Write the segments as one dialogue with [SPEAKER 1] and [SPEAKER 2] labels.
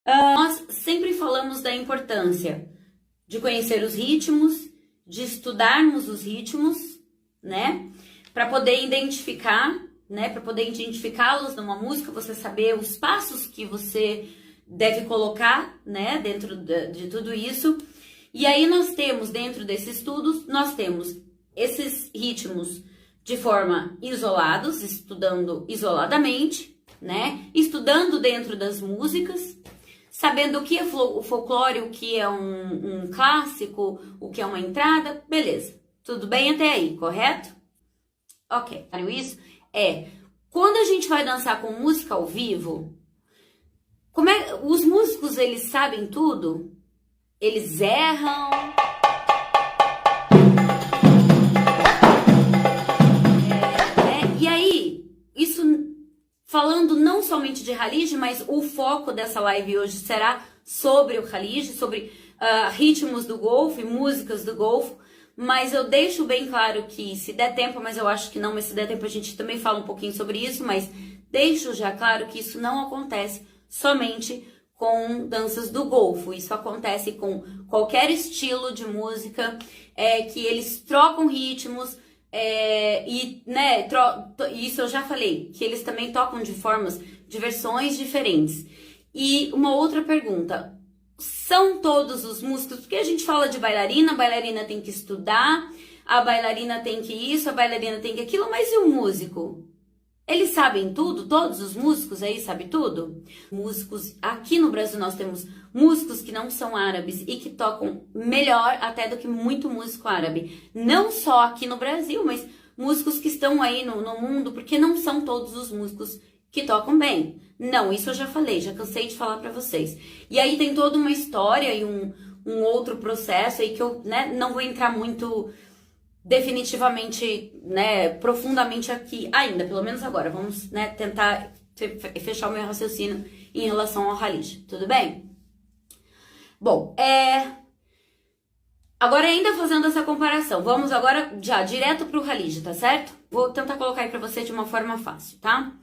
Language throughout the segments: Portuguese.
[SPEAKER 1] Nós sempre falamos da importância de conhecer os ritmos, de estudarmos os ritmos, né? Para poder identificar, né? Para poder identificá-los numa música, você saber os passos que você deve colocar, né? Dentro de tudo isso. E aí nós temos, dentro desses estudos, nós temos esses ritmos de forma isolados, estudando isoladamente, né? Estudando dentro das músicas, sabendo o que é o folclore, o que é um clássico, o que é uma entrada, beleza. Tudo bem até aí, correto? Ok. Isso é, quando a gente vai dançar com música ao vivo, os músicos, eles sabem tudo? Eles erram? E aí, isso falando não somente de Halige, mas o foco dessa live hoje será sobre o Halige, sobre ritmos do golfo, músicas do golfo, mas eu deixo bem claro que se der tempo, mas eu acho que não, mas se der tempo a gente também fala um pouquinho sobre isso, mas deixo já claro que isso não acontece somente com danças do golfo, isso acontece com qualquer estilo de música, que eles trocam ritmos, e né, isso eu já falei, que eles também tocam de versões diferentes. E uma outra pergunta, são todos os músicos, porque a gente fala de bailarina, a bailarina tem que estudar, a bailarina tem que isso, a bailarina tem que aquilo, mas e o músico? Eles sabem tudo? Todos os músicos aí sabem tudo? Músicos, aqui no Brasil nós temos músicos que não são árabes e que tocam melhor até do que muito músico árabe. Não só aqui no Brasil, mas músicos que estão aí no mundo, porque não são todos os músicos que tocam bem. Não, isso eu já falei, já cansei de falar pra vocês. E aí tem toda uma história e um outro processo aí que eu, né, não vou entrar muito definitivamente, né, profundamente aqui ainda, pelo menos agora. Vamos, né, tentar fechar o meu raciocínio em relação ao Halige, tudo bem? Bom, agora ainda fazendo essa comparação, vamos agora já direto pro Halige, tá certo? Vou tentar colocar aí pra você de uma forma fácil, tá?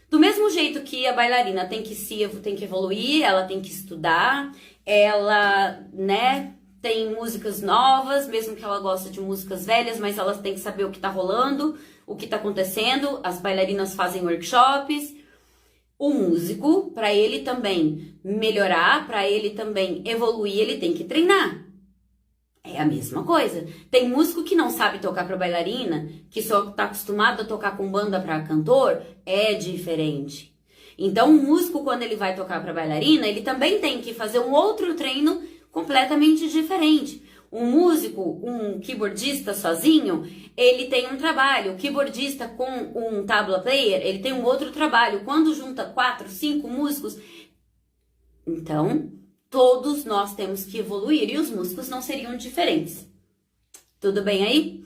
[SPEAKER 1] Do mesmo jeito que a bailarina tem que evoluir, ela tem que estudar, ela, né, tem músicas novas, mesmo que ela goste de músicas velhas, mas ela tem que saber o que tá rolando, o que tá acontecendo. As bailarinas fazem workshops. O músico, para ele também melhorar, para ele também evoluir, ele tem que treinar. É a mesma coisa. Tem músico que não sabe tocar para bailarina, que só tá acostumado a tocar com banda para cantor, é diferente. Então, o músico, quando ele vai tocar para bailarina, ele também tem que fazer um outro treino completamente diferente. Um músico, um keyboardista sozinho, ele tem um trabalho. O keyboardista com um tabla player, ele tem um outro trabalho. Quando junta 4, 5 músicos, então todos nós temos que evoluir e os músicos não seriam diferentes. Tudo bem aí?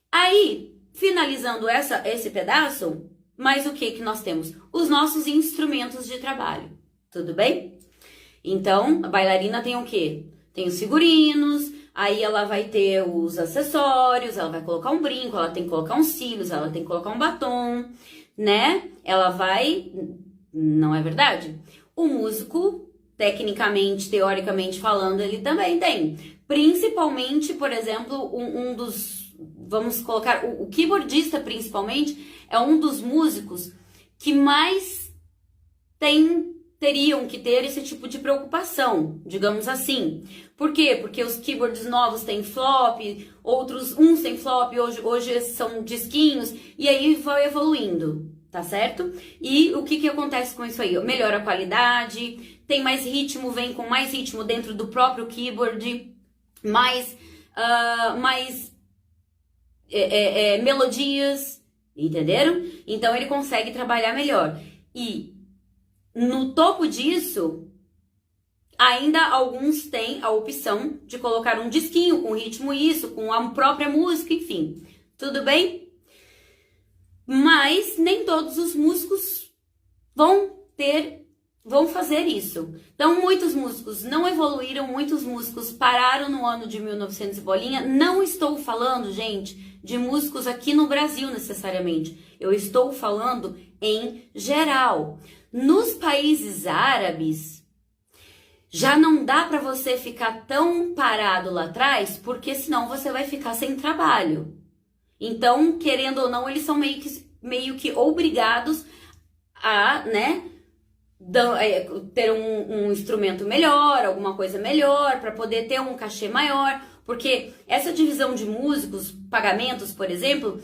[SPEAKER 1] Aí, finalizando esse pedaço, mais o que nós temos? Os nossos instrumentos de trabalho. Tudo bem? Então, a bailarina tem o quê? Tem os figurinos, aí ela vai ter os acessórios, ela vai colocar um brinco, ela tem que colocar uns cílios, ela tem que colocar um batom, né? Ela vai... Não é verdade? O músico, tecnicamente, teoricamente falando, ele também tem. Principalmente, por exemplo, um dos... Vamos colocar... O keyboardista, principalmente, é um dos músicos que mais teriam que ter esse tipo de preocupação, digamos assim. Por quê? Porque os keyboards novos têm flop, uns têm flop, hoje são disquinhos, e aí vai evoluindo, tá certo? E o que acontece com isso aí? Melhora a qualidade, tem mais ritmo, vem com mais ritmo dentro do próprio keyboard, mais melodias, entenderam? Então ele consegue trabalhar melhor. E no topo disso, ainda alguns têm a opção de colocar um disquinho com ritmo com a própria música, enfim. Tudo bem? Mas nem todos os músicos vão fazer isso. Então, muitos músicos não evoluíram, muitos músicos pararam no ano de 1900 e bolinha. Não estou falando, gente, de músicos aqui no Brasil necessariamente. Eu estou falando em geral. Nos países árabes, já não dá para você ficar tão parado lá atrás, porque senão você vai ficar sem trabalho. Então, querendo ou não, eles são meio que obrigados a, né, ter um instrumento melhor, alguma coisa melhor, para poder ter um cachê maior, porque essa divisão de músicos, pagamentos, por exemplo,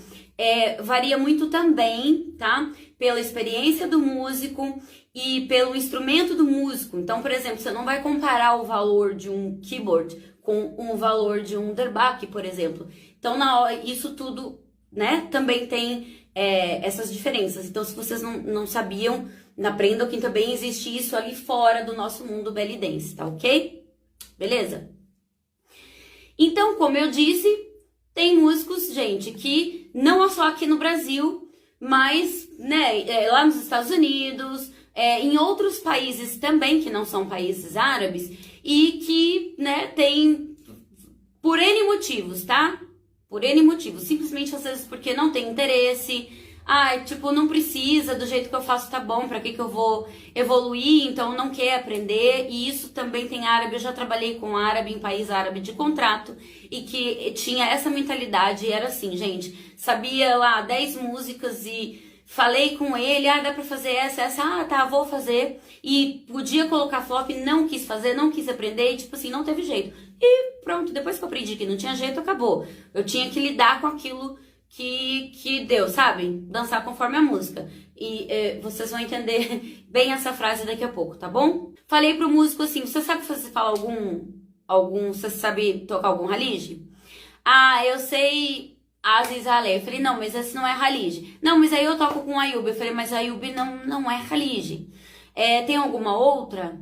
[SPEAKER 1] varia muito também, tá? Pela experiência do músico e pelo instrumento do músico. Então, por exemplo, você não vai comparar o valor de um keyboard com o valor de um derbaque, por exemplo. Então, isso tudo, né, também tem essas diferenças. Então, se vocês não sabiam, aprendam que também existe isso ali fora do nosso mundo belly dance, tá ok? Beleza? Então, como eu disse, tem músicos, gente, que não é só aqui no Brasil, mas, né, lá nos Estados Unidos, em outros países também, que não são países árabes, e que, né, tem por N motivos, tá? Por N motivos, simplesmente às vezes porque não tem interesse, tipo, não precisa, do jeito que eu faço tá bom, pra que eu vou evoluir, então não quer aprender, e isso também tem árabe, eu já trabalhei com árabe em país árabe de contrato, e que tinha essa mentalidade, e era assim, gente, sabia lá 10 músicas e falei com ele, dá pra fazer essa, tá, vou fazer, e podia colocar flop, não quis fazer, não quis aprender, e tipo assim, não teve jeito. E pronto, depois que eu aprendi que não tinha jeito, acabou. Eu tinha que lidar com aquilo que deu, sabe? Dançar conforme a música. E vocês vão entender bem essa frase daqui a pouco, tá bom? Falei pro músico assim, você sabe falar você sabe tocar algum halige? Eu sei Aziz Ale. Eu falei, não, mas esse não é halige. Não, mas aí eu toco com Ayub. Eu falei, mas Ayub não é halige. Tem alguma outra?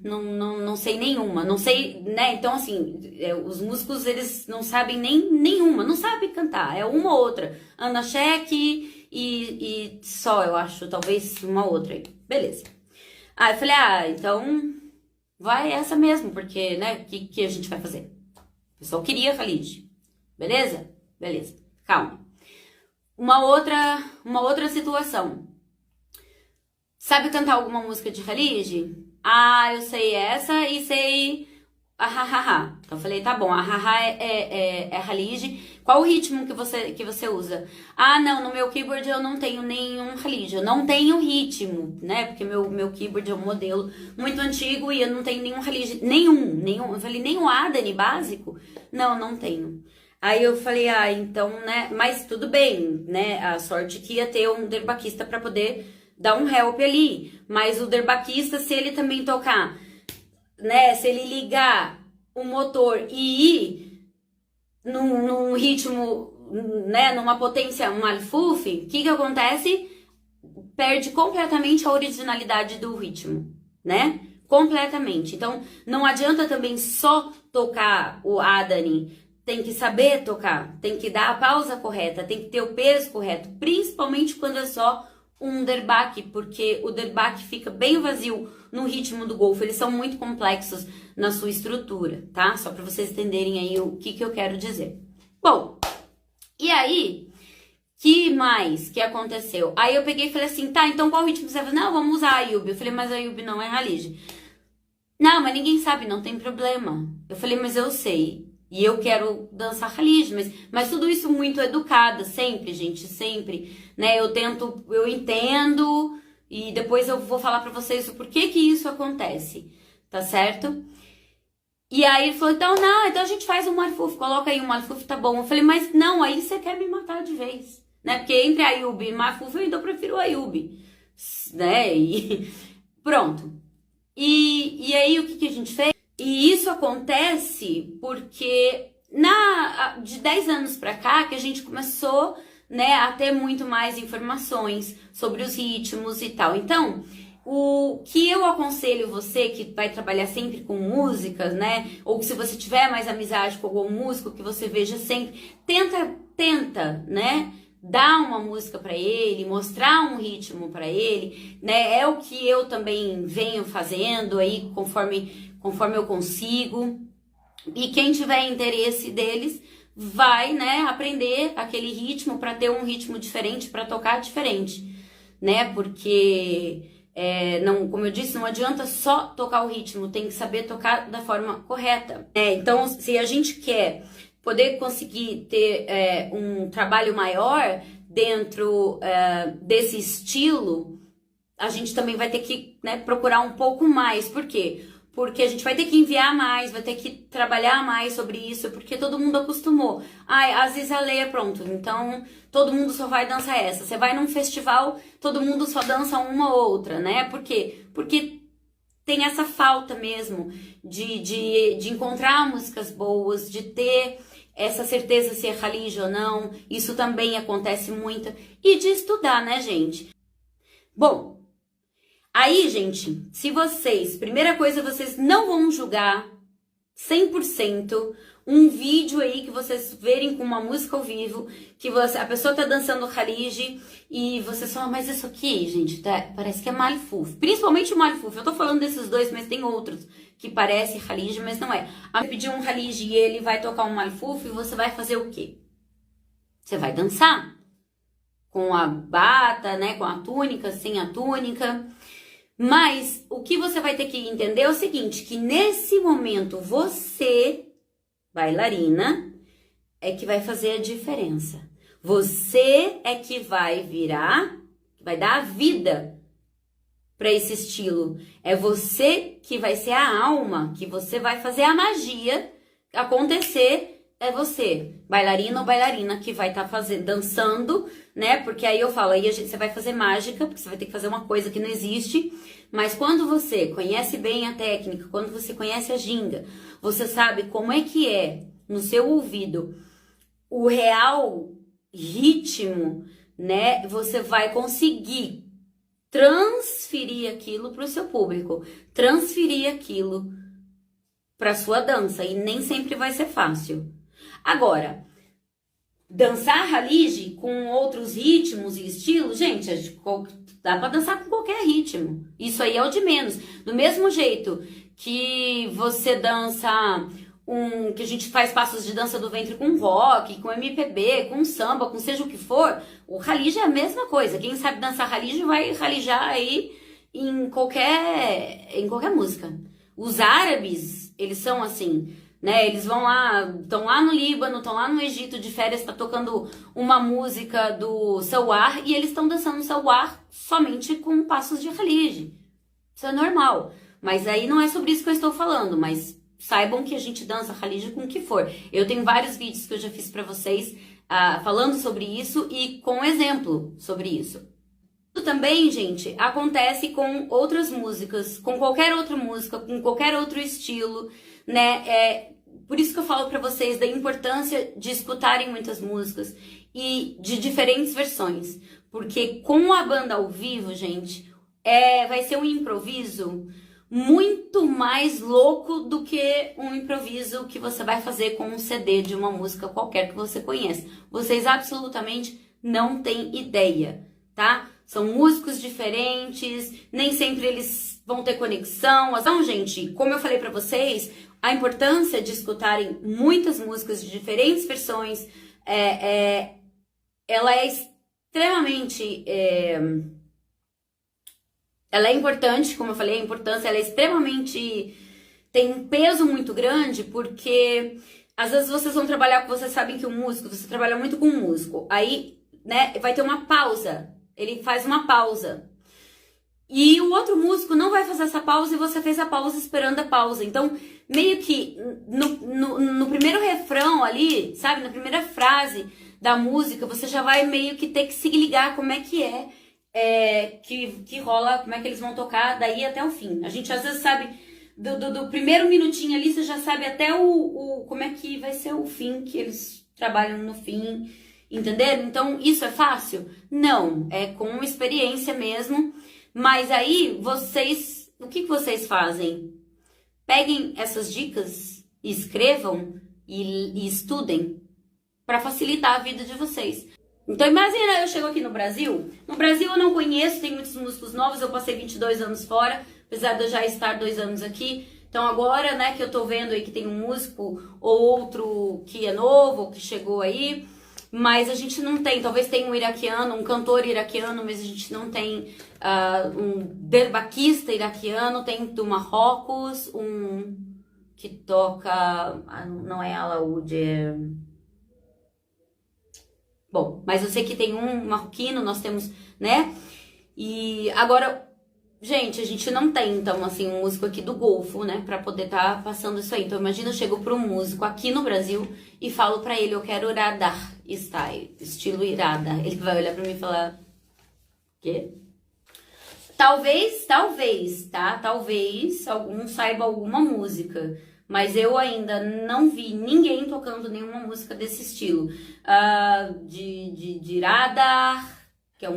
[SPEAKER 1] Não sei nenhuma, não sei, né? Então, assim, os músicos, eles não sabem nenhuma, não sabem cantar, é uma ou outra. Ana Cheque e só, eu acho, talvez uma outra aí. Beleza. Eu falei, então vai essa mesmo, porque, né, o que a gente vai fazer? O pessoal queria Khalid. Beleza? Beleza, calma. Uma outra situação. Sabe cantar alguma música de Khalid? Eu sei essa e sei Ahahaha. Então eu falei, tá bom, Ahaha é Khalid. Qual o ritmo que você usa? Não, no meu keyboard eu não tenho nenhum Khalid. Eu não tenho ritmo, né? Porque meu keyboard é um modelo muito antigo e eu não tenho nenhum Khalid. Nenhum. Eu falei, nenhum Adani básico? Não tenho. Aí eu falei, então, né? Mas tudo bem, né? A sorte que ia ter um derbaquista pra poder dar um help ali, mas o derbaquista, se ele também tocar, né, se ele ligar o motor e ir num ritmo, né, numa potência malfuf, o que acontece? Perde completamente a originalidade do ritmo, né? Completamente. Então, não adianta também só tocar o Adani, tem que saber tocar, tem que dar a pausa correta, tem que ter o peso correto, principalmente quando é só um derbaque, porque o derbaque fica bem vazio no ritmo do golfo. Eles são muito complexos na sua estrutura, tá? Só para vocês entenderem aí o que eu quero dizer. Bom, e aí, que mais que aconteceu? Aí eu peguei e falei assim, tá, então qual ritmo você vai? Não, vamos usar a Ayub. Eu falei, mas a Ayub não é Khalid. Não, mas ninguém sabe, não tem problema. Eu falei, mas eu sei. E eu quero dançar Khalid, mas tudo isso muito educada, sempre, gente, sempre, né? Eu entendo e depois eu vou falar pra vocês o porquê que isso acontece, tá certo? E aí ele falou, então a gente faz um malfuf, coloca aí um malfuf, tá bom. Eu falei, mas não, aí você quer me matar de vez, né? Porque entre Ayub e malfuf eu ainda prefiro Ayub, né? E pronto. E aí o que a gente fez? E isso acontece porque de 10 anos pra cá que a gente começou, né, a ter muito mais informações sobre os ritmos e tal. Então, o que eu aconselho você que vai trabalhar sempre com músicas, né, ou que se você tiver mais amizade com algum músico que você veja sempre, tenta, né, dar uma música para ele, mostrar um ritmo para ele, né? É o que eu também venho fazendo aí conforme eu consigo. E quem tiver interesse deles vai, né, aprender aquele ritmo para ter um ritmo diferente, para tocar diferente, né? Porque Não, como eu disse, não adianta só tocar o ritmo, tem que saber tocar da forma correta. Então, se a gente quer poder conseguir ter um trabalho maior dentro desse estilo, a gente também vai ter que, né, procurar um pouco mais. Por quê? Porque a gente vai ter que enviar mais, vai ter que trabalhar mais sobre isso, porque todo mundo acostumou. Às vezes a lei é pronto, então todo mundo só vai dançar essa. Você vai num festival, todo mundo só dança uma ou outra, né? Por quê? Porque tem essa falta mesmo de encontrar músicas boas, de ter essa certeza se é Khalid ou não. Isso também acontece muito. E de estudar, né, gente? Bom, aí, gente, se vocês... Primeira coisa, vocês não vão julgar 100% um vídeo aí que vocês verem com uma música ao vivo, que a pessoa tá dançando Khalid e vocês falam, mas isso aqui, gente, parece que é Malfouf. Principalmente o Malfouf. Eu tô falando desses dois, mas tem outros que parecem Khalid, mas não é. Aí pedir um Khalid e ele vai tocar um Malfouf e você vai fazer o quê? Você vai dançar com a bata, né, com a túnica, sem a túnica. Mas o que você vai ter que entender é o seguinte, que nesse momento você, bailarina, é que vai fazer a diferença. Você é que vai virar, vai dar a vida para esse estilo. É você que vai ser a alma, que você vai fazer a magia acontecer. É você, bailarina ou bailarina, que vai estar dançando, né? Porque aí eu falo, aí você vai fazer mágica, porque você vai ter que fazer uma coisa que não existe. Mas quando você conhece bem a técnica, quando você conhece a ginga, você sabe como é que é, no seu ouvido, o real ritmo, né? Você vai conseguir transferir aquilo para o seu público, transferir aquilo para sua dança. E nem sempre vai ser fácil. Agora, dançar Khalid com outros ritmos e estilos, gente, dá pra dançar com qualquer ritmo. Isso aí é o de menos. Do mesmo jeito que você dança que a gente faz passos de dança do ventre com rock, com MPB, com samba, com seja o que for, o Khalid é a mesma coisa. Quem sabe dançar Khalid vai Khalijar aí em qualquer música. Os árabes, eles são assim, né? Eles vão lá, estão lá no Líbano, estão lá no Egito de férias, tá tocando uma música do Sawar e eles estão dançando Sawar somente com passos de Khalid. Isso é normal. Mas aí não é sobre isso que eu estou falando, mas saibam que a gente dança Khalid com o que for. Eu tenho vários vídeos que eu já fiz pra vocês falando sobre isso e com exemplo sobre isso. Isso também, gente, acontece com outras músicas, com qualquer outra música, com qualquer outro estilo, né? Por isso que eu falo pra vocês da importância de escutarem muitas músicas e de diferentes versões. Porque com a banda ao vivo, gente, vai ser um improviso muito mais louco do que um improviso que você vai fazer com um CD de uma música qualquer que você conhece. Vocês absolutamente não têm ideia, tá? São músicos diferentes, nem sempre eles vão ter conexão. Então, gente, como eu falei pra vocês, a importância de escutarem muitas músicas de diferentes versões, ela é extremamente... ela é importante, como eu falei, a importância ela é extremamente... tem um peso muito grande, porque às vezes vocês vão trabalhar, vocês sabem que você trabalha muito com um músico, aí, né, vai ter uma pausa, ele faz uma pausa. E o outro músico não vai fazer essa pausa e você fez a pausa esperando a pausa. Então, meio que no primeiro refrão ali, sabe, na primeira frase da música, você já vai meio que ter que se ligar como é que que rola, como é que eles vão tocar daí até o fim. A gente às vezes sabe, do primeiro minutinho ali, você já sabe até como é que vai ser o fim, que eles trabalham no fim, entenderam? Então, isso é fácil? Não, é com experiência mesmo. Mas aí, o que vocês fazem? Peguem essas dicas, escrevam e estudem para facilitar a vida de vocês. Então imagina, eu chego aqui no Brasil. No Brasil eu não conheço, tem muitos músicos novos, eu passei 22 anos fora, apesar de eu já estar 2 anos aqui. Então agora, né, que eu tô vendo aí que tem um músico ou outro que é novo, que chegou aí, Mas a gente não tem, talvez tenha um iraquiano, um cantor iraquiano, mas a gente não tem um derbaquista iraquiano, tem do Marrocos, um que toca, não é alaúde, é... Bom, mas eu sei que tem um marroquino, nós temos, né? E agora, gente, a gente não tem, então, assim, um músico aqui do Golfo, né? Pra poder tá passando isso aí. Então, imagina, eu chego pra um músico aqui no Brasil e falo pra ele, eu quero Radar Style, estilo Irada. Ele vai olhar pra mim e falar, quê? Talvez, tá? Talvez algum saiba alguma música. Mas eu ainda não vi ninguém tocando nenhuma música desse estilo. De radar, que é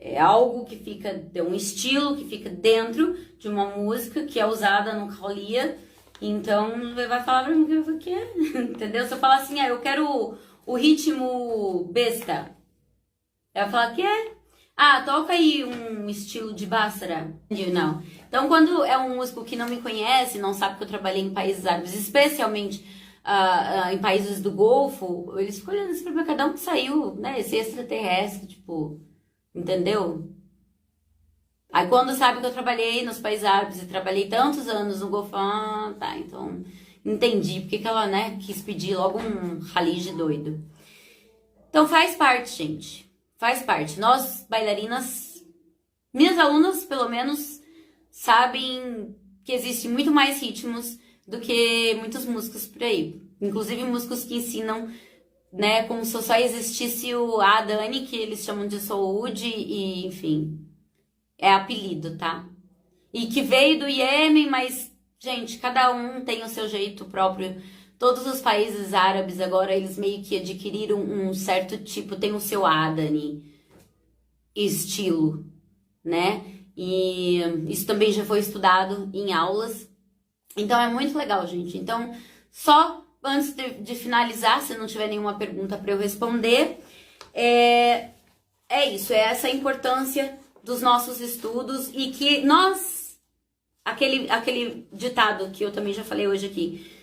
[SPEAKER 1] é algo que fica, é um estilo que fica dentro de uma música que é usada no Kaulia. Então, vai falar pra mim o que é, entendeu? Se eu falar assim, eu quero o ritmo besta, ela vai falar, que é? Toca aí um estilo de Bássara. Não. Então, quando é um músico que não me conhece, não sabe que eu trabalhei em países árabes, especialmente em países do Golfo, eles ficam olhando assim pra mim, cada um que saiu, né? Esse extraterrestre, tipo, entendeu? Aí quando sabe que eu trabalhei nos países árabes e trabalhei tantos anos no Golfo, tá, então entendi porque que ela, né, quis pedir logo um Khalid doido. Então faz parte, gente. Faz parte. Nós, bailarinas, minhas alunas, pelo menos, sabem que existem muito mais ritmos do que muitos músicos por aí. Inclusive músicos que ensinam, né, como se só existisse o Dani, que eles chamam de Soud, e enfim, é apelido, tá? E que veio do Iêmen, mas, gente, cada um tem o seu jeito próprio. Todos os países árabes agora, eles meio que adquiriram um certo tipo, tem o seu Adani estilo, né? E isso também já foi estudado em aulas. Então é muito legal, gente. Então, só antes de finalizar, se não tiver nenhuma pergunta para eu responder, é isso, é essa a importância dos nossos estudos e que nós, aquele ditado que eu também já falei hoje aqui,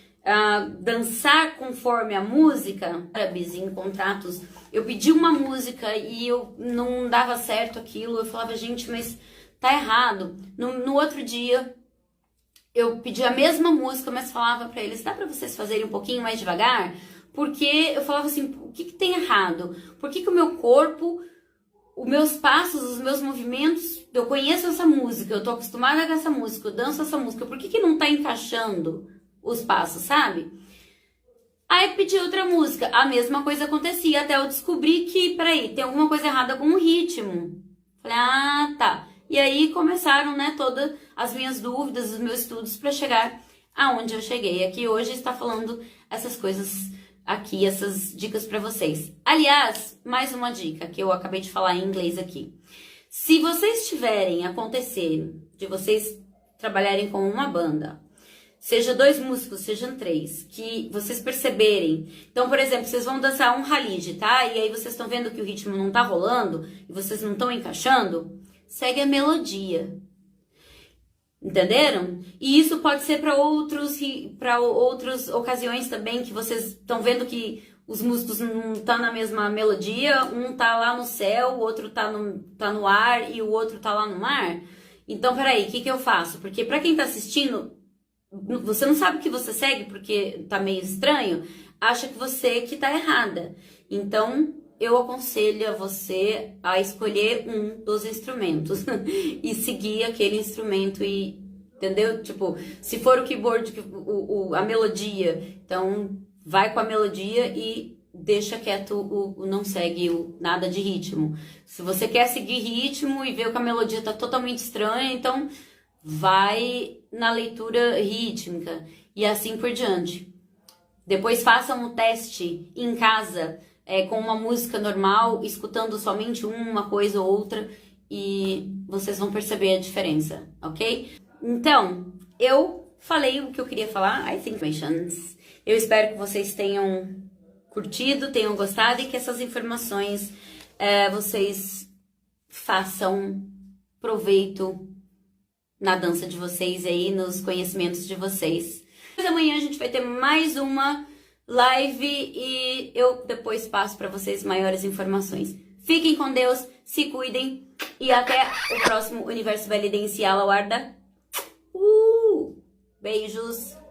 [SPEAKER 1] dançar conforme a música, árabes em contratos, eu pedi uma música e eu não dava certo aquilo, eu falava, gente, mas tá errado. No outro dia, eu pedi a mesma música, mas falava pra eles, dá pra vocês fazerem um pouquinho mais devagar? Porque eu falava assim, o que tem errado? Por que o meu corpo, os meus passos, os meus movimentos, eu conheço essa música, eu tô acostumada com essa música, eu danço essa música, por que não tá encaixando os passos, sabe? Aí pedi outra música, a mesma coisa acontecia, até eu descobri que, peraí, tem alguma coisa errada com o ritmo. Falei, tá. E aí começaram, né, todas as minhas dúvidas, os meus estudos para chegar aonde eu cheguei. Aqui hoje está falando essas coisas aqui, essas dicas para vocês. Aliás, mais uma dica que eu acabei de falar em inglês aqui. Se vocês tiverem acontecer de vocês trabalharem com uma banda, seja 2 músicos, sejam 3, que vocês perceberem. Então, por exemplo, vocês vão dançar um Khalid, tá? E aí vocês estão vendo que o ritmo não tá rolando e vocês não estão encaixando, segue a melodia. Entenderam? E isso pode ser para outras ocasiões também, que vocês estão vendo que os músicos não estão na mesma melodia, um tá lá no céu, o outro tá no ar e o outro tá lá no mar. Então, peraí, o que eu faço? Porque para quem tá assistindo, você não sabe o que você segue porque tá meio estranho, acha que você que tá errada. Então, eu aconselho a você a escolher um dos instrumentos e seguir aquele instrumento e, entendeu? Tipo, se for o keyboard, a melodia, então vai com a melodia e deixa quieto não segue nada de ritmo. Se você quer seguir ritmo e ver que a melodia tá totalmente estranha, então vai na leitura rítmica e assim por diante. Depois façam o teste em casa, com uma música normal, escutando somente uma coisa ou outra e vocês vão perceber a diferença, ok? Então, eu falei o que eu queria falar, I think. Eu espero que vocês tenham curtido, tenham gostado e que essas informações vocês façam proveito na dança de vocês aí, nos conhecimentos de vocês. Mas amanhã a gente vai ter mais uma live e eu depois passo para vocês maiores informações. Fiquem com Deus, se cuidem e até o próximo Universo Validencial. Aguarda. Beijos!